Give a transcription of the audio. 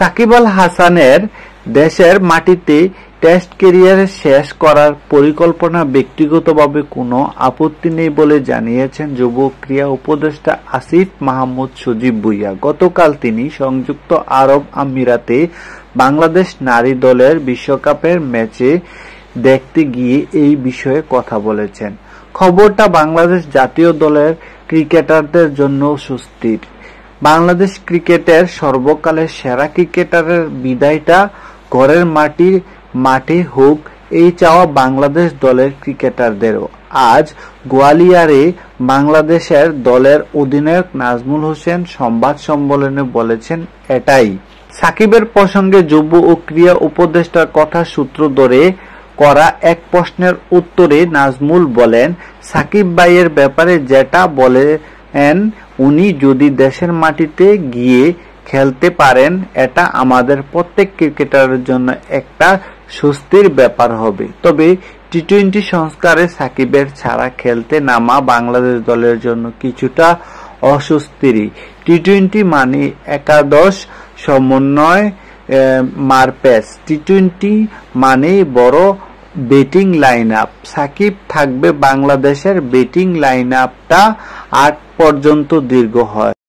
সাকিব আল হাসানের দেশের মাটিতে টেস্ট ক্যারিয়ার শেষ করার পরিকল্পনা ব্যক্তিগতভাবে কোনো আপত্তি নেই বলে জানিয়েছেন যুব ক্রীড়া উপদেষ্টা আসিফ মাহমুদ সজীব ভুঁইয়া। গতকাল তিনি সংযুক্ত আরব আমিরাতে বাংলাদেশ নারী দলের বিশ্বকাপের ম্যাচে দেখতে গিয়ে এই বিষয়ে কথা বলেছেন। খবরটা বাংলাদেশ জাতীয় দলের ক্রিকেটারদের জন্য স্বস্তির। বাংলাদেশ ক্রিকেটের সর্বকালের সেরা ক্রিকেটারের বিদায়টা ঘরের মাঠে হোক, এই চাওয়া বাংলাদেশ দলের ক্রিকেটারদেরও। আজ গোয়ালিয়রে বাংলাদেশের দলের অধিনায়ক নাজমুল হোসেন সংবাদ সম্মেলনে বলেছেন এটাই। সাকিবের প্রসঙ্গে যুব ও ক্রীড়া উপদেষ্টার কথা সূত্র ধরে করা এক প্রশ্নের উত্তরে নাজমুল বলেন, সাকিব ভাইয়ের ব্যাপারে যেটা বলেন, উনি যদি দেশের মাটিতে গিয়ে খেলতে পারেন এটা আমাদের প্রত্যেক ক্রিকেটারের জন্য একটা স্বস্তির ব্যাপার হবে। তবে টি-20 সংস্কারে সাকিবের ছাড়া খেলতে নামা বাংলাদেশ দলের জন্য কিছুটা অস্বস্তিরই। টি-20 মানে একাদশ সমন্বয় মারপ্যাচ, টি-20 মানে বড় ব্যাটিং লাইন আপ। সাকিব থাকবে বাংলাদেশের ব্যাটিং লাইন আপটা 8 পর্যন্ত দীর্ঘ হয়।